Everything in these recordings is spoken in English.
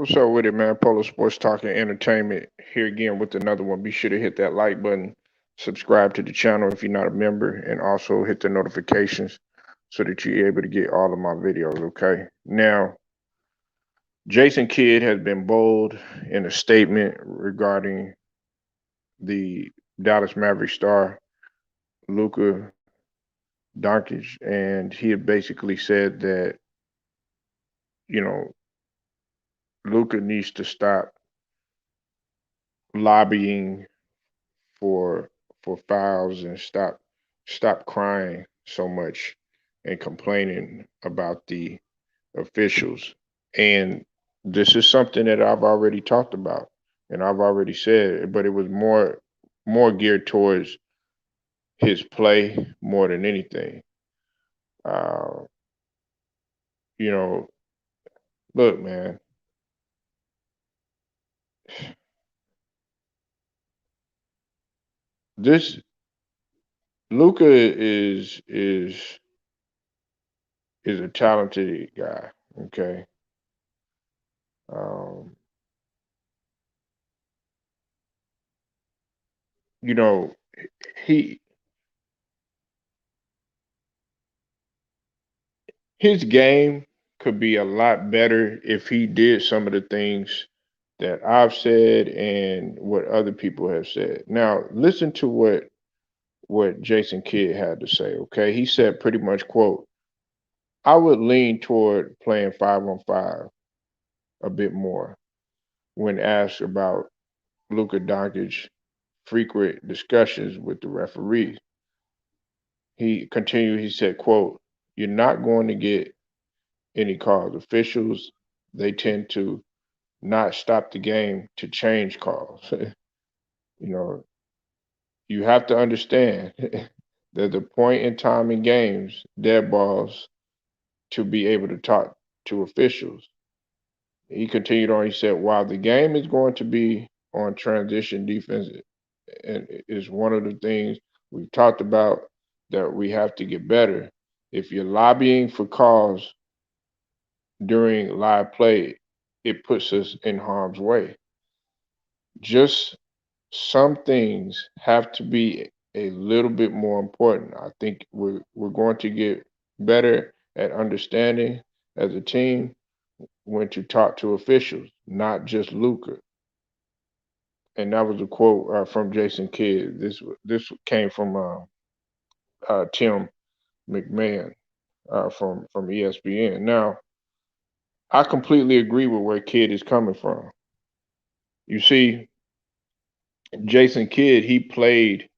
What's up with it, man? Polo Sports Talk and Entertainment here again with another one. Be sure to hit that like button, subscribe to the channel if you're not a member, and also hit the notifications so that you're able to get all of my videos, okay? Now, Jason Kidd has been bold in a statement regarding the Dallas Maverick star, Luka Doncic, and he had basically said that, you know, Luka needs to stop lobbying for for fouls and stop crying so much and complaining about the officials. And this is something that I've already talked about and I've already said, but it was more geared towards his play more than anything. Uh, you know, look, man, this Luca is a talented guy. Okay, um, you know, he his game could be a lot better if he did some of the things that I've said and what other people have said. Now, listen to what Jason Kidd had to say, okay? He said pretty much quote, "I would lean toward playing 5 on 5 a bit more when asked about Luka Doncic frequent discussions with the referees." He continued, he said, quote, "You're not going to get any calls. Officials, they tend to not stop the game to change calls." You know, you have to understand that the point in time in games, dead balls, to be able to talk to officials. He continued on, he said, while the game is going to be on transition defense and is one of the things we've talked about that we have to get better. If you're lobbying for calls during live play, it puts us in harm's way. Just some things have to be a little bit more important. I think we're going to get better at understanding as a team when to talk to officials, not just Luca. And that was a quote from Jason Kidd. This came from Tim McMahon from ESPN. Now, I completely agree with where Kidd is coming from. You see, Jason Kidd, he played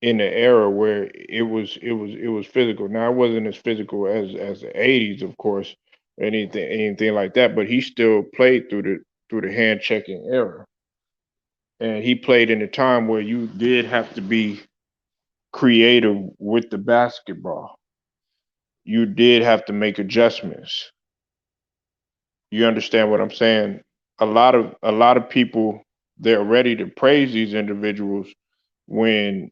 in the era where it was physical. Now it wasn't as physical as the '80s, of course, or anything like that. But he still played through the hand checking era, and he played in a time where you did have to be creative with the basketball. You did have to make adjustments. You understand what I'm saying? A lot of people, they're ready to praise these individuals when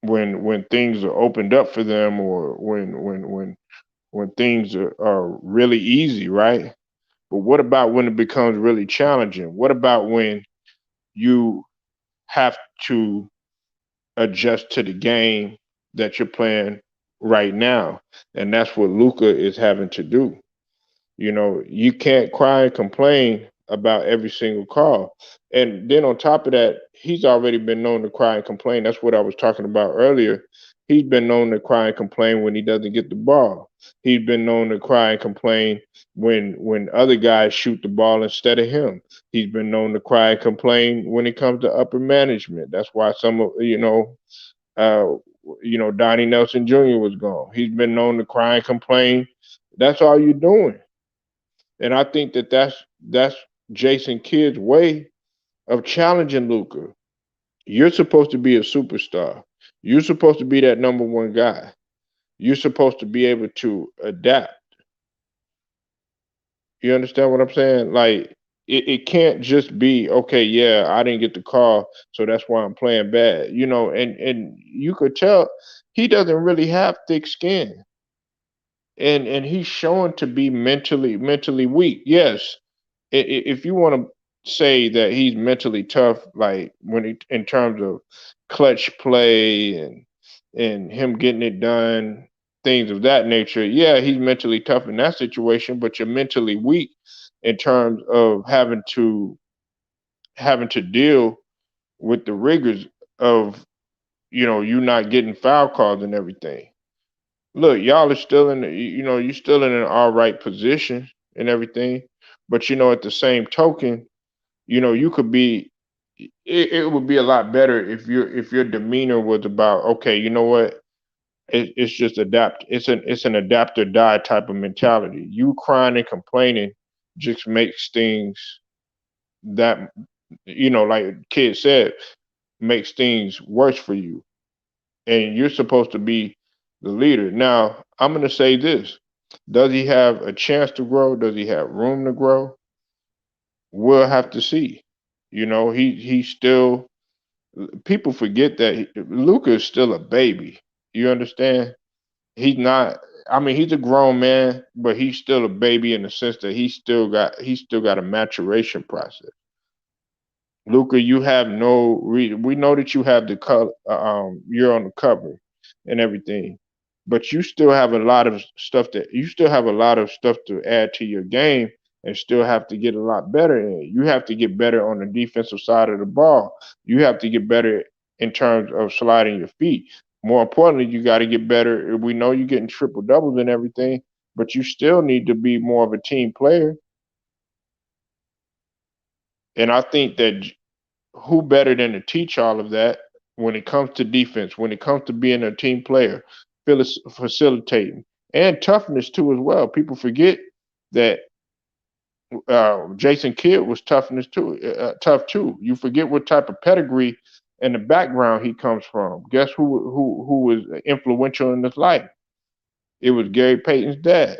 when things are opened up for them or when things are really easy, right? But what about when it becomes really challenging? What about when you have to adjust to the game that you're playing right now? And that's what Luca is having to do. You know, you can't cry and complain about every single call. And then on top of that, he's already been known to cry and complain. That's what I was talking about earlier. He's been known to cry and complain when he doesn't get the ball. He's been known to cry and complain when other guys shoot the ball instead of him. He's been known to cry and complain when it comes to upper management. That's why some of uh, Donnie Nelson Jr. was gone. He's been known to cry and complain. That's all you're doing. And I think that's Jason Kidd's way of challenging Luca. You're supposed to be a superstar. You're supposed to be that number one guy. You're supposed to be able to adapt. You understand what I'm saying? Like it can't just be okay. Yeah, I didn't get the call, so that's why I'm playing bad. And you could tell he doesn't really have thick skin, and he's shown to be mentally weak. Yes, if you want to say that he's mentally tough, like when he, in terms of clutch play and him getting it done, things of that nature, yeah, he's mentally tough in that situation. But you're mentally weak in terms of having to deal with the rigors of you not getting foul calls and everything. Look, y'all are still in you're still in an all right position and everything, but at the same token, you could be it would be a lot better if your demeanor was about, okay, you know what, it's just adapt it's an adapt or die type of mentality. You crying and complaining just makes things that, like kid said, makes things worse for you, and you're supposed to be the leader. Now, I'm going to say this. Does he have a chance to grow? Does he have room to grow? We'll have to see. He's still, people forget that Luka is still a baby. You understand? He's not, I mean, he's a grown man, but he's still a baby in the sense that he's still got a maturation process. Luca, you have no reason. We know that you have the color. You're on the cover and everything, but you still have a lot of stuff to add to your game, and still have to get a lot better in. You have to get better on the defensive side of the ball. You have to get better in terms of sliding your feet. More importantly, you got to get better. We know you're getting triple doubles and everything, but you still need to be more of a team player. And I think that who better than to teach all of that when it comes to defense, when it comes to being a team player, facilitating, and toughness too as well. People forget that Jason Kidd was tough too. You forget what type of pedigree and the background he comes from. Guess who was influential in his life? It was Gary Payton's dad.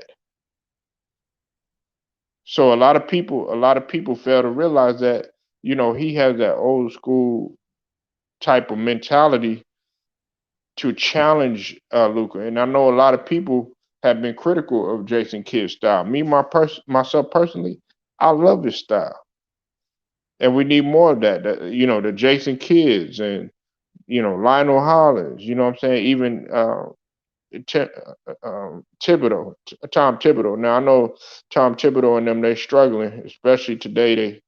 So a lot of people fail to realize that he has that old school type of mentality to challenge Luca. And I know a lot of people have been critical of Jason Kidd's style. Myself personally, I love his style, and we need more of that. The Jason Kidds and Lionel Hollins. You know what I'm saying? Even Thibodeau, Tom Thibodeau. Now I know Tom Thibodeau and them, they struggling, especially today. They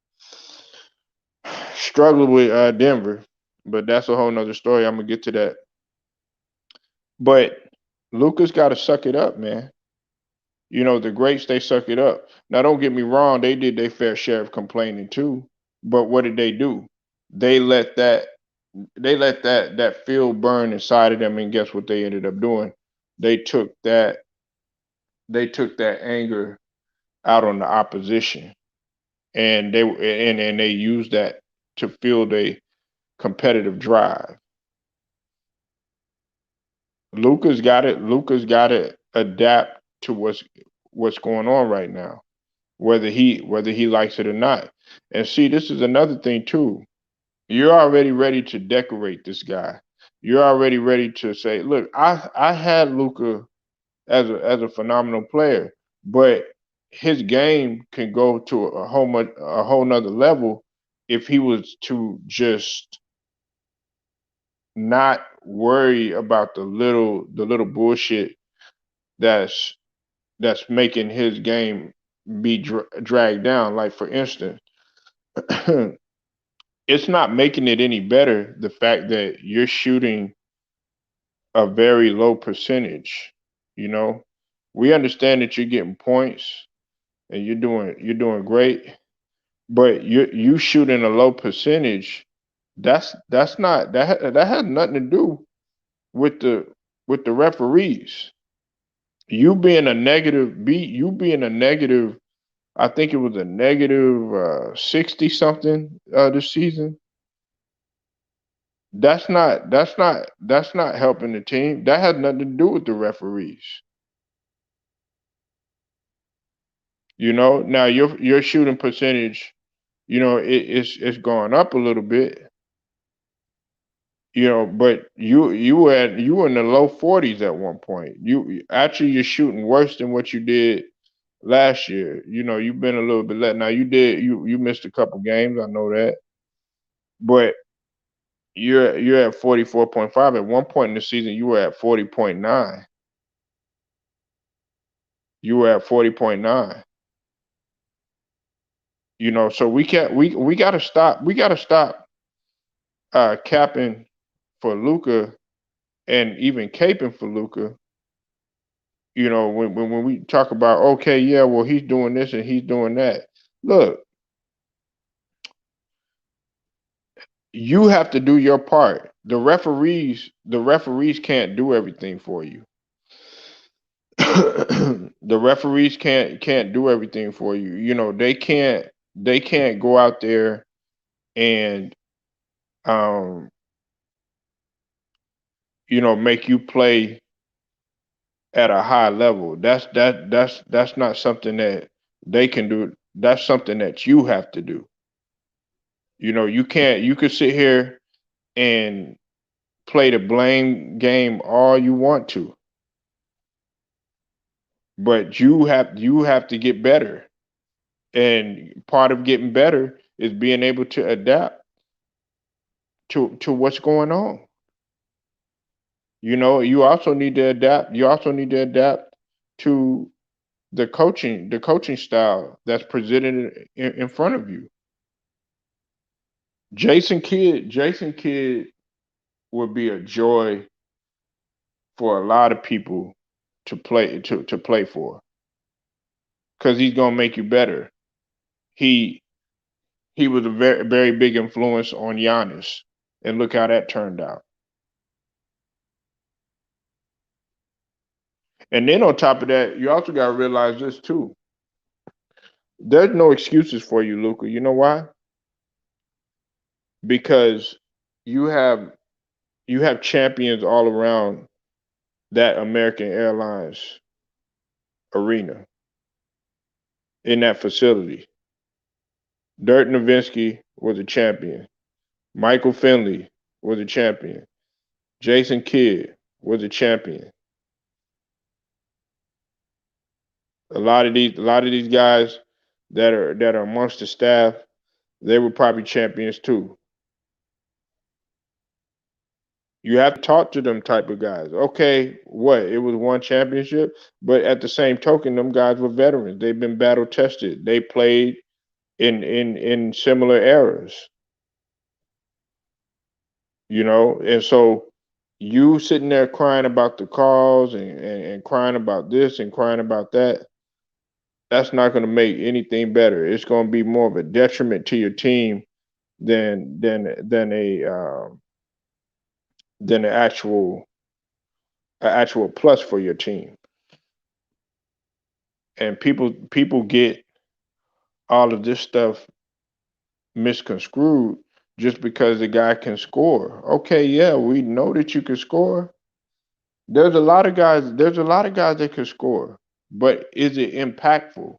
struggle with Denver, but that's a whole nother story. I'm gonna get to that. But Luca's got to suck it up, man. The greats, they suck it up. Now, don't get me wrong, they did their fair share of complaining too. But what did they do? They let that that field burn inside of them, and guess what they ended up doing? They took that they took that anger out on the opposition, and they used that to fuel their competitive drive. Luca's got it. Luca's got to adapt to what's going on right now, whether he likes it or not. And see, this is another thing too. You're already ready to decorate this guy. You're already ready to say, "Look, I had Luca as a phenomenal player, but his game can go to a whole nother level if he was to just not worry about the little bullshit that's that's making his game be dragged down. Like for instance, it's not making it any better the fact that you're shooting a very low percentage. You know, we understand that you're getting points and you're doing great, but you shooting a low percentage. That's not that has nothing to do with the referees. You being a negative, I think it was a negative 60 something this season. That's not helping the team. That has nothing to do with the referees. Now your shooting percentage, it's gone up a little bit, but you were in the low 40s at one point. You're shooting worse than what you did last year. You've been a little bit let. Now you missed a couple games. I know that, but you're at 44.5. At one point in the season, you were at 40.9. You were at 40.9. So we can't we gotta stop. We gotta stop capping for Luka and even caping for Luka. When we talk about, okay, yeah, well, he's doing this and he's doing that. Look, you have to do your part. The referees can't do everything for you. The referees can't do everything for you. They can't go out there and um make you play at a high level. That's not something that they can do. That's something that you have to do. You can't. You could sit here and play the blame game all you want to, but you have to get better. And part of getting better is being able to adapt to what's going on. You also need to adapt. You also need to adapt to the coaching style that's presented in front of you. Jason Kidd would be a joy for a lot of people to play for, because he's gonna make you better. He he was a very very big influence on Giannis, and look how that turned out. And then on top of that, you also got to realize this too. There's no excuses for you, Luka. You know why? Because you have you have champions all around that American Airlines arena, in that facility. Dirk Nowitzki was a champion. Michael Finley was a champion. Jason Kidd was a champion. A lot of these guys that are amongst the staff, they were probably champions too. You have to talk to them type of guys. Okay, what? It was one championship, but at the same token, them guys were veterans. They've been battle tested. They played in similar eras, and so you sitting there crying about the calls and crying about this and crying about that, that's not going to make anything better. It's going to be more of a detriment to your team than an actual plus for your team. And people get all of this stuff misconstrued just because the guy can score. Okay, yeah, we know that you can score. There's a lot of guys that can score, but is it impactful?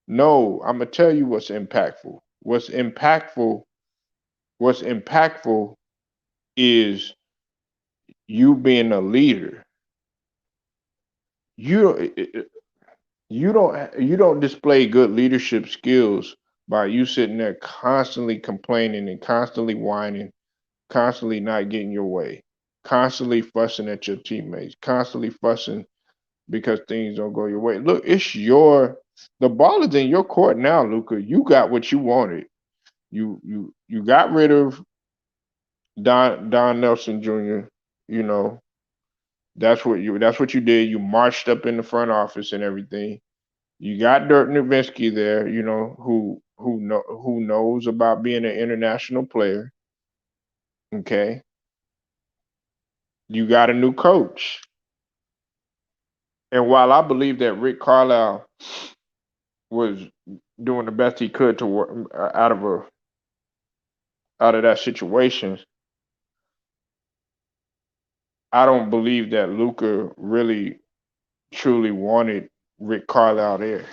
No, I'm gonna tell you what's impactful. What's impactful is you being a leader. You you don't display good leadership skills by you sitting there constantly complaining and constantly whining, constantly not getting your way, constantly fussing at your teammates, constantly fussing because things don't go your way. Look, the ball is in your court now, Luca. You got what you wanted. You got rid of Don Nelson Jr. You know that's what you did. You marched up in the front office and everything. You got Dirk Nowitzki there, who knows about being an international player. Okay, you got a new coach, and while I believe that Rick Carlisle was doing the best he could to work out of that situation, I don't believe that Luca really truly wanted Rick Carlisle there.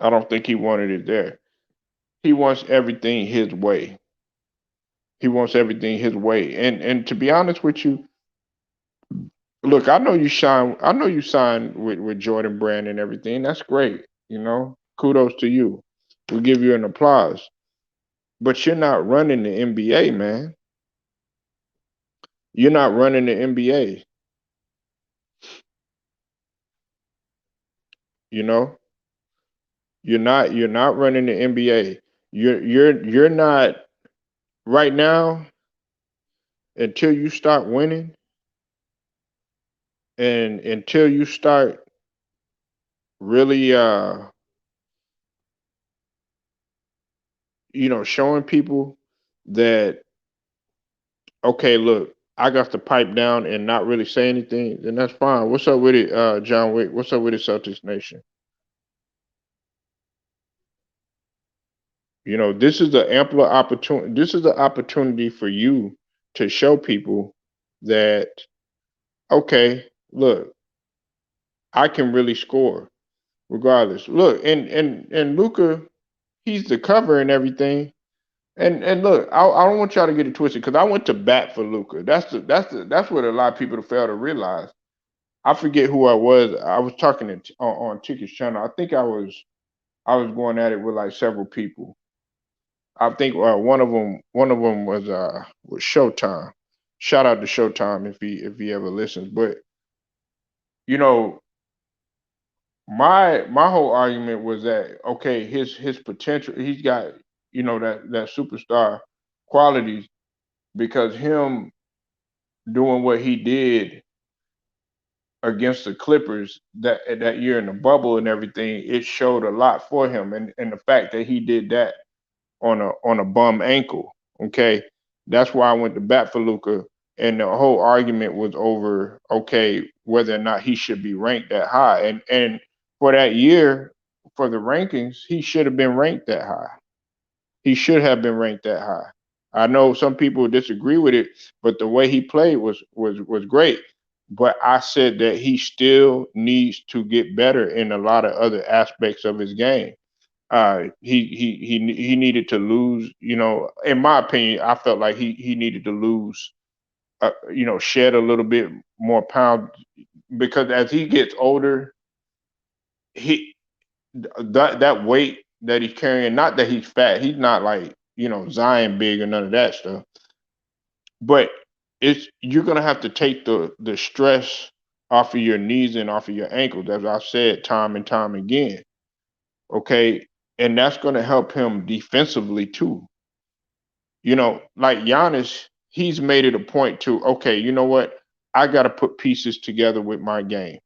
I don't think he wanted it there. He wants everything his way. He wants everything his way. And to be honest with you, Look, I know you shine. I know you signed with Jordan Brand and everything. That's great. Kudos to you. We give you an applause. But you're not running the NBA, man. You're not running the NBA. You know, you're not running the NBA. You're not right now until you start winning and until you start really showing people that, okay, look, I got to pipe down and not really say anything, then that's fine. What's up with it, John Wick? What's up with it, Celtics Nation? This is the ampler opportunity. This is the opportunity for you to show people that, okay, look, I can really score regardless. Look, and Luka, he's the cover and everything. And look, I don't want y'all to get it twisted because I went to bat for Luka. That's what a lot of people fail to realize. I forget who I was. I was talking on Ticket's channel. I think I was going at it with like several people. I think one of them was Showtime. Shout out to Showtime if he ever listens. But you know, my whole argument was that, okay, his potential, he's got that superstar qualities, because him doing what he did against the Clippers that year in the bubble and everything, it showed a lot for him, and the fact that he did that on a bum ankle. Okay, that's why I went to bat for Luca, and the whole argument was over, okay, whether or not he should be ranked that high, and for that year, for the rankings, he should have been ranked that high. He should have been ranked that high. I know some people disagree with it, but the way he played was great. But I said that he still needs to get better in a lot of other aspects of his game. He needed to lose. In my opinion, I felt like he needed to lose. Shed a little bit more pound, because as he gets older, he that weight that he's carrying. Not that he's fat. He's not like Zion big or none of that stuff. But you're gonna have to take the stress off of your knees and off of your ankles, as I've said time and time again. Okay, and that's gonna help him defensively too. Like Giannis, he's made it a point to, okay, you know what? I got to put pieces together with my game.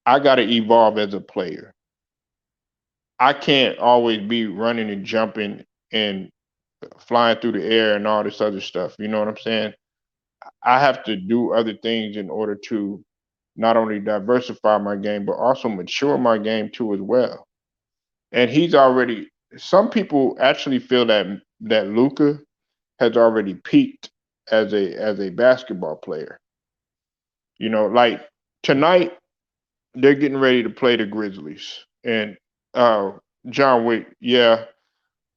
I got to evolve as a player. I can't always be running and jumping and flying through the air and all this other stuff. You know what I'm saying? I have to do other things in order to not only diversify my game, but also mature my game too as well. And he's already. Some people actually feel that Luca has already peaked as a basketball player. Like tonight they're getting ready to play the Grizzlies, and uh, John Wick, yeah,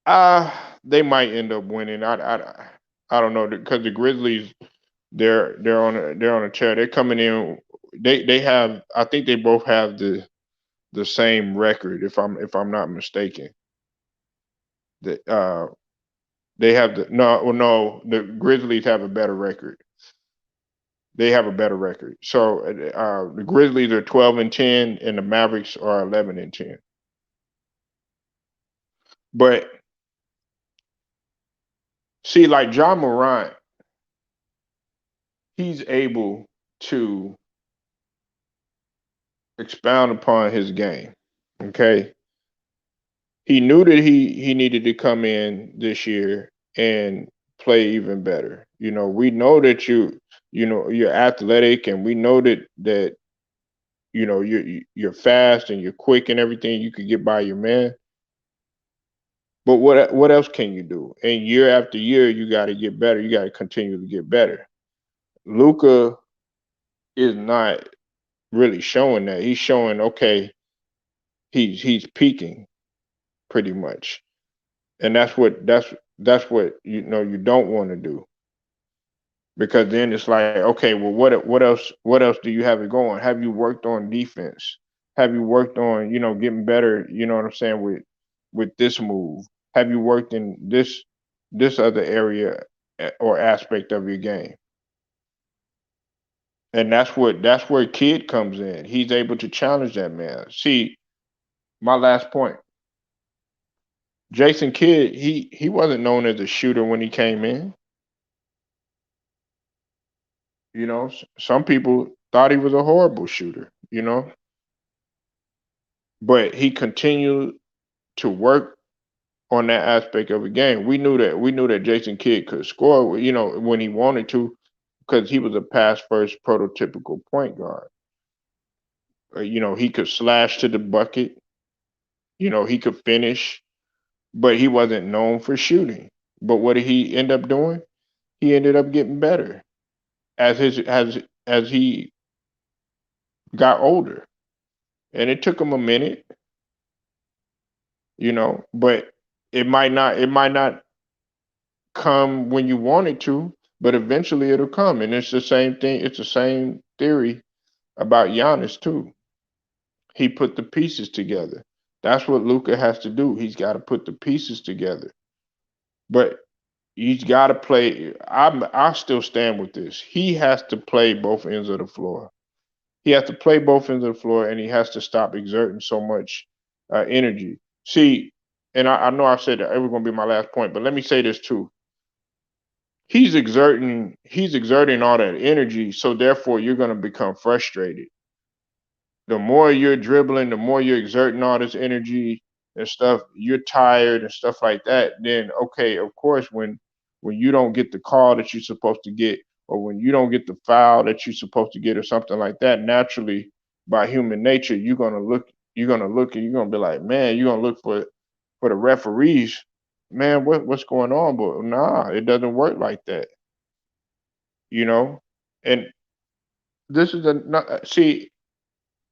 uh they might end up winning. I don't know, because the Grizzlies, they're on a tear. They're coming in. They have, I think they both have the same record, if I'm not mistaken. That they have the no well, no, the Grizzlies have a better record. They have a better record. So the Grizzlies are 12-10, and the Mavericks are 11-10. But see, like John Morant, he's able to expound upon his game. Okay, he knew that he needed to come in this year and play even better. We know that you're athletic, and we know that you're fast and you're quick and everything. You could get by your man. But what else can you do? And year after year, you got to get better. You got to continue to get better. Luca is not really showing that. He's showing, okay, he's peaking pretty much, and that's what you don't want to do. because then it's like, okay, well, what else do you have it going? Have you worked on defense? Have you worked on, getting better, you know what I'm saying, with this move? Have you worked in this other area or aspect of your game? And that's where Kid comes in. He's able to challenge that man. See, my last point. Jason Kidd, he wasn't known as a shooter when he came in. Some people thought he was a horrible shooter, but he continued to work on that aspect of the game. We knew that Jason Kidd could score, when he wanted to, because he was a pass first prototypical point guard. He could slash to the bucket. He could finish, but he wasn't known for shooting. But what did he end up doing? He ended up getting better as he got older, and it took him a minute, but it might not come when you want it to, but eventually it'll come. And it's the same thing. It's the same theory about Giannis too. He put the pieces together. That's what Luka has to do. He's got to put the pieces together. But he's got to play. I still stand with this. He has to play both ends of the floor. He has to play both ends of the floor, and he has to stop exerting so much energy. See, and I know I said that it was going to be my last point, but let me say this too. He's exerting all that energy, so therefore you're going to become frustrated. The more you're dribbling, the more you're exerting all this energy and stuff, you're tired and stuff like that. Then okay, of course, when you don't get the call that you're supposed to get, or when you don't get the foul that you're supposed to get, or something like that, naturally, by human nature, you're gonna look and you're gonna be like, man, you're gonna look for the referees. Man, what's going on? But nah, it doesn't work like that, you know. And this is see,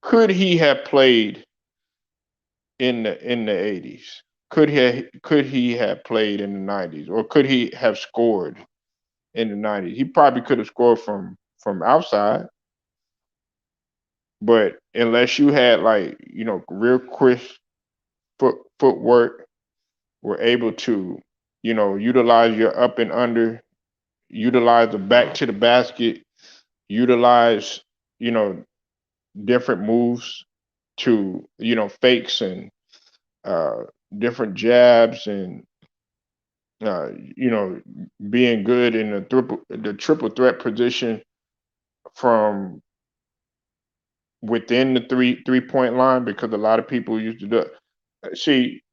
could he have played in the 80s? Could he have played in the 90s, or could he have scored in the 90s? He probably could have scored from outside, but unless you had, like, real crisp footwork, were able to, utilize your up and under, utilize the back to the basket, utilize, you know different moves to, fakes and uh different jabs, and uh, you know, being good in the triple threat position from within the three point line, because a lot of people used to do. See,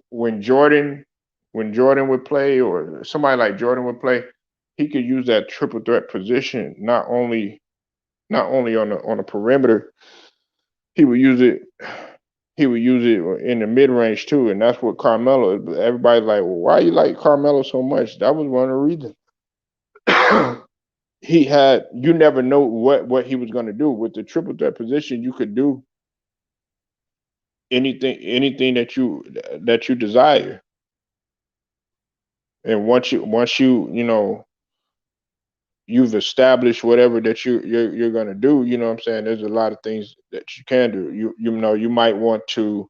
when Jordan would play, or somebody like Jordan would play, he could use that triple threat position, not only on the perimeter. He would use it. He would use it in the mid range too, and that's what Carmelo. Everybody's like, well, why you like Carmelo so much? That was one of the reasons. You never know what he was going to do with the triple threat position. You could do anything that you desire, and once you've established whatever that you're going to do. You know what I'm saying? There's a lot of things that you can do. You might want to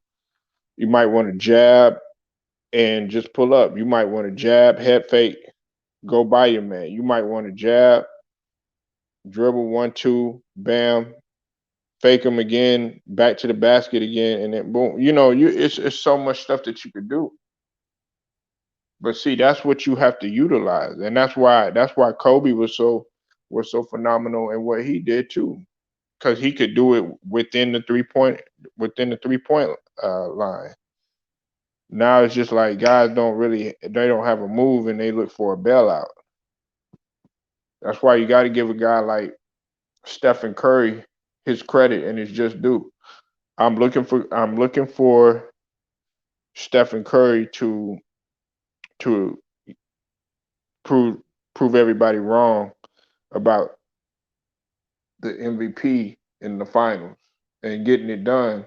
jab and just pull up. You might want to jab, head fake, go by your man. You might want to jab, dribble 1-2, bam, fake them again, back to the basket again, and then boom. It's so much stuff that you could do. But see, that's what you have to utilize, and that's why Kobe was so phenomenal in what he did too, because he could do it within the 3 point line. Now it's just like guys they don't have a move, and they look for a bailout. That's why you got to give a guy like Stephen Curry his credit and his just due. I'm looking for Stephen Curry to prove prove everybody wrong about the MVP in the finals, and getting it done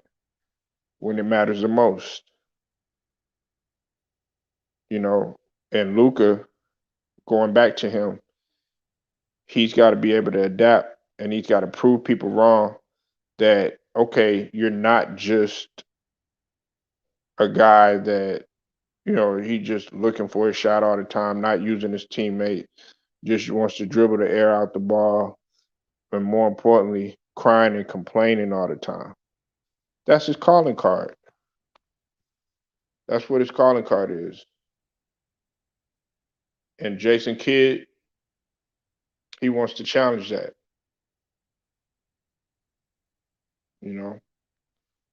when it matters the most. You know, and Luka, going back to him, he's got to be able to adapt, and he's got to prove people wrong that okay, you're not just a guy that he just looking for a shot all the time, not using his teammate, just wants to dribble the air out the ball, and more importantly, crying and complaining all the time. That's his calling card. That's what his calling card is. And Jason Kidd, he wants to challenge that, you know.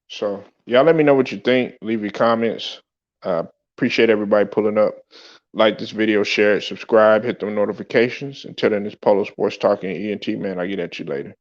So y'all let me know what you think. Leave your comments. Uh, Appreciate everybody pulling up. Like this video, share it, subscribe, hit the notifications. Until then, it's Polo Sports Talking ENT, man. I'll get at you later.